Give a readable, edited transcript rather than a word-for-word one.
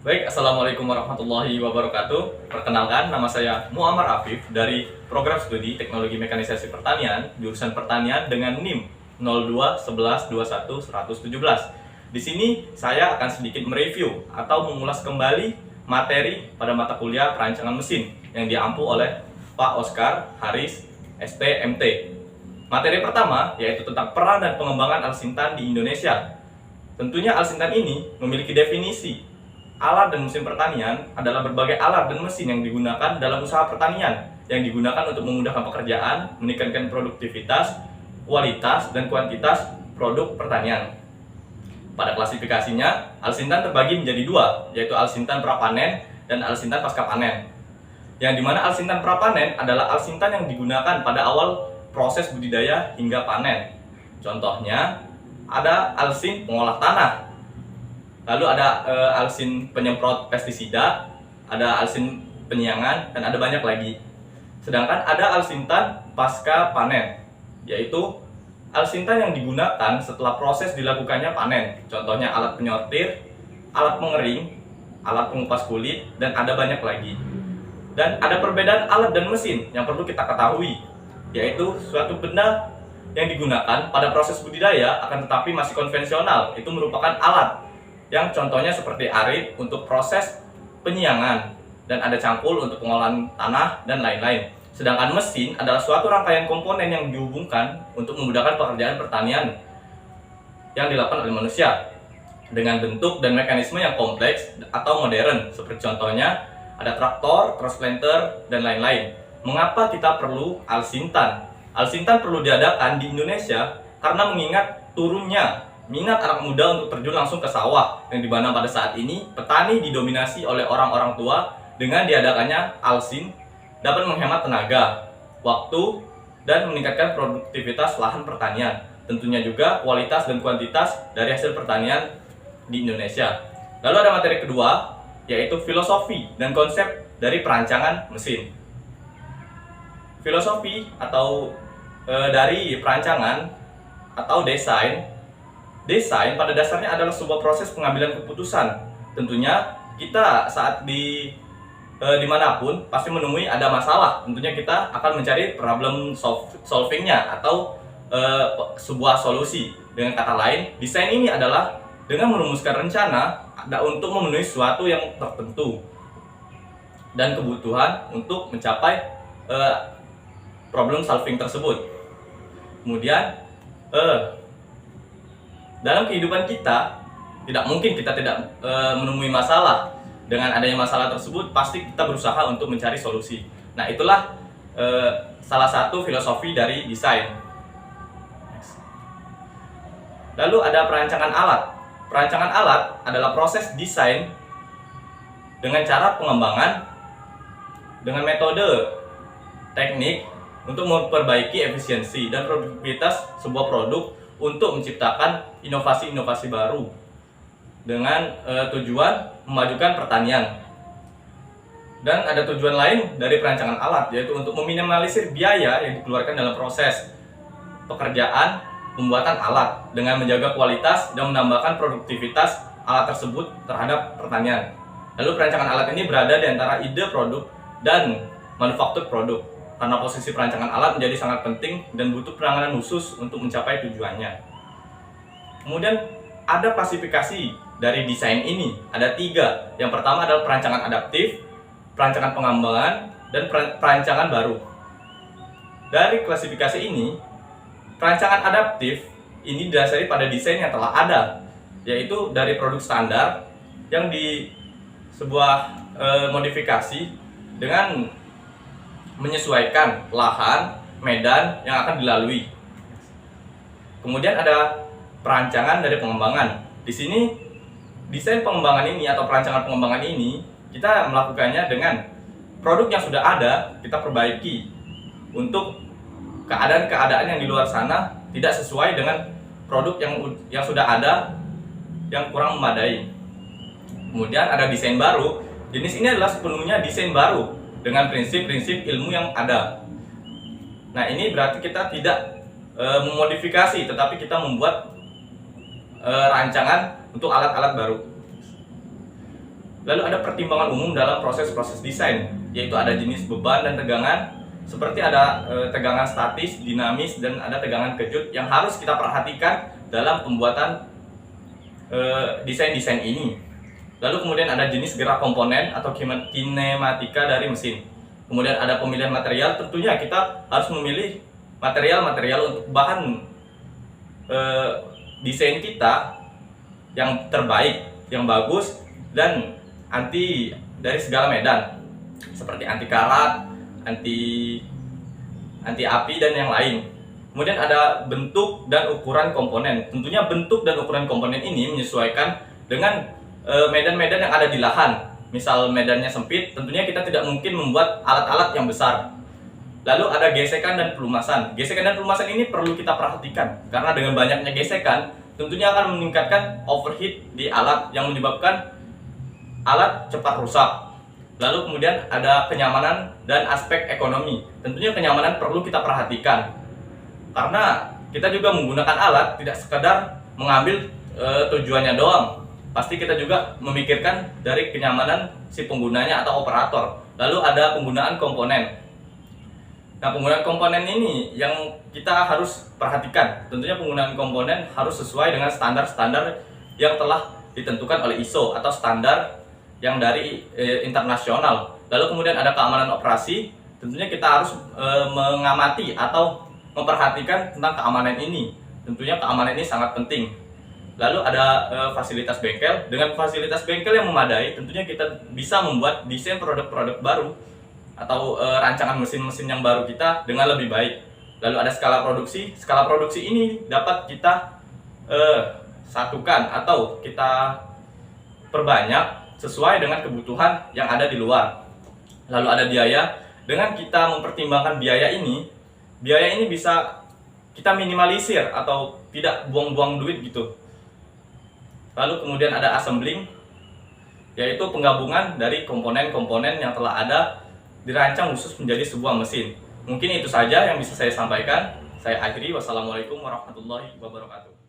Baik, Assalamualaikum warahmatullahi wabarakatuh. Perkenalkan, nama saya Muammar Afif dari Program Studi Teknologi Mekanisasi Pertanian, jurusan Pertanian dengan NIM 02 11 21 117. Di sini saya akan sedikit mereview atau mengulas kembali materi pada mata kuliah perancangan mesin yang diampu oleh Pak Oscar Haris STMT. Materi pertama yaitu tentang peran dan pengembangan Alsintan di Indonesia. Tentunya Alsintan ini memiliki definisi. Alat dan mesin pertanian adalah berbagai alat dan mesin yang digunakan dalam usaha pertanian yang digunakan untuk memudahkan pekerjaan, meningkatkan produktivitas, kualitas, dan kuantitas produk pertanian. Pada klasifikasinya, Alsintan terbagi menjadi dua, yaitu Alsintan prapanen dan Alsintan pasca panen. Yang dimana Alsintan prapanen adalah Alsintan yang digunakan pada awal proses budidaya hingga panen. Contohnya, ada Alsin pengolah tanah. Lalu ada alsin penyemprot pestisida, ada alsin penyiangan, dan ada banyak lagi. Sedangkan ada alsintan pasca panen, yaitu alsintan yang digunakan setelah proses dilakukannya panen. Contohnya alat penyortir, alat pengering, alat pengupas kulit, dan ada banyak lagi. Dan ada perbedaan alat dan mesin yang perlu kita ketahui, yaitu suatu benda yang digunakan pada proses budidaya akan tetapi masih konvensional, itu merupakan alat yang contohnya seperti arit untuk proses penyiangan dan ada cangkul untuk pengolahan tanah dan lain-lain. Sedangkan mesin adalah suatu rangkaian komponen yang dihubungkan untuk memudahkan pekerjaan pertanian yang dilakukan oleh manusia dengan bentuk dan mekanisme yang kompleks atau modern, seperti contohnya ada traktor, cross planter, dan lain-lain. Mengapa kita perlu Alsintan? Alsintan perlu diadakan di Indonesia karena mengingat turunnya minat anak muda untuk terjun langsung ke sawah, yang dimana pada saat ini petani didominasi oleh orang-orang tua. Dengan diadakannya Alsin dapat menghemat tenaga, waktu, dan meningkatkan produktivitas lahan pertanian. Tentunya juga kualitas dan kuantitas dari hasil pertanian di Indonesia. Lalu ada materi kedua, yaitu filosofi dan konsep dari perancangan mesin. Filosofi atau dari perancangan atau desain. Desain pada dasarnya adalah sebuah proses pengambilan keputusan. Tentunya kita saat dimanapun pasti menemui ada masalah. Tentunya kita akan mencari problem solvingnya atau sebuah solusi. Dengan kata lain, desain ini adalah dengan merumuskan rencana untuk memenuhi suatu yang tertentu dan kebutuhan untuk mencapai problem solving tersebut. Kemudian dalam kehidupan kita, tidak mungkin kita tidak menemui masalah. Dengan adanya masalah tersebut, pasti kita berusaha untuk mencari solusi. Nah, itulah salah satu filosofi dari desain. Lalu ada perancangan alat. Perancangan alat adalah proses desain dengan cara pengembangan dengan metode teknik untuk memperbaiki efisiensi dan produktivitas sebuah produk untuk menciptakan inovasi-inovasi baru dengan tujuan memajukan pertanian. Dan ada tujuan lain dari perancangan alat, yaitu untuk meminimalisir biaya yang dikeluarkan dalam proses pekerjaan pembuatan alat dengan menjaga kualitas dan menambahkan produktivitas alat tersebut terhadap pertanian. Lalu perancangan alat ini berada di antara ide produk dan manufaktur produk, karena posisi perancangan alat menjadi sangat penting dan butuh penanganan khusus untuk mencapai tujuannya. Kemudian ada klasifikasi dari desain ini, ada 3. Yang pertama adalah perancangan adaptif, perancangan pengembangan, dan perancangan baru. Dari klasifikasi ini, perancangan adaptif ini didasari pada desain yang telah ada, yaitu dari produk standar yang di sebuah modifikasi dengan menyesuaikan lahan, medan yang akan dilalui. Kemudian ada perancangan dari pengembangan. Di sini desain pengembangan ini atau perancangan pengembangan ini kita melakukannya dengan produk yang sudah ada kita perbaiki untuk keadaan-keadaan yang di luar sana tidak sesuai dengan produk yang sudah ada yang kurang memadai. Kemudian ada desain baru. Jenis ini adalah sepenuhnya desain baru dengan prinsip-prinsip ilmu yang ada. Nah, ini berarti kita tidak memodifikasi, tetapi kita membuat rancangan untuk alat-alat baru. Lalu ada pertimbangan umum dalam proses-proses desain, yaitu ada jenis beban dan tegangan, seperti ada tegangan statis, dinamis, dan ada tegangan kejut yang harus kita perhatikan dalam pembuatan desain-desain ini. Lalu kemudian ada jenis gerak komponen atau kinematika dari mesin. Kemudian ada pemilihan material, tentunya kita harus memilih material-material untuk bahan desain kita yang terbaik, yang bagus, dan anti dari segala medan seperti anti karat, anti api, dan yang lain. Kemudian ada bentuk dan ukuran komponen. Tentunya bentuk dan ukuran komponen ini menyesuaikan dengan medan-medan yang ada di lahan. Misal medannya sempit, tentunya kita tidak mungkin membuat alat-alat yang besar. Lalu ada gesekan dan pelumasan. Gesekan dan pelumasan ini perlu kita perhatikan karena dengan banyaknya gesekan tentunya akan meningkatkan overheat di alat yang menyebabkan alat cepat rusak. Lalu kemudian ada kenyamanan dan aspek ekonomi. Tentunya kenyamanan perlu kita perhatikan karena kita juga menggunakan alat tidak sekedar mengambil tujuannya doang. Pasti kita juga memikirkan dari kenyamanan si penggunanya atau operator. Lalu ada penggunaan komponen. Nah, penggunaan komponen ini yang kita harus perhatikan. Tentunya penggunaan komponen harus sesuai dengan standar-standar yang telah ditentukan oleh ISO atau standar yang dari internasional. Lalu kemudian ada keamanan operasi. Tentunya kita harus mengamati atau memperhatikan tentang keamanan ini. Tentunya keamanan ini sangat penting. Lalu ada fasilitas bengkel. Dengan fasilitas bengkel yang memadai, tentunya kita bisa membuat desain produk-produk baru atau rancangan mesin-mesin yang baru kita dengan lebih baik. Lalu ada skala produksi. Skala produksi ini dapat kita satukan atau kita perbanyak sesuai dengan kebutuhan yang ada di luar. Lalu ada biaya. Dengan kita mempertimbangkan biaya ini bisa kita minimalisir atau tidak buang-buang duit gitu. Lalu kemudian ada assembling, yaitu penggabungan dari komponen-komponen yang telah ada dirancang khusus menjadi sebuah mesin. Mungkin itu saja yang bisa saya sampaikan. Saya akhiri. Wassalamualaikum warahmatullahi wabarakatuh.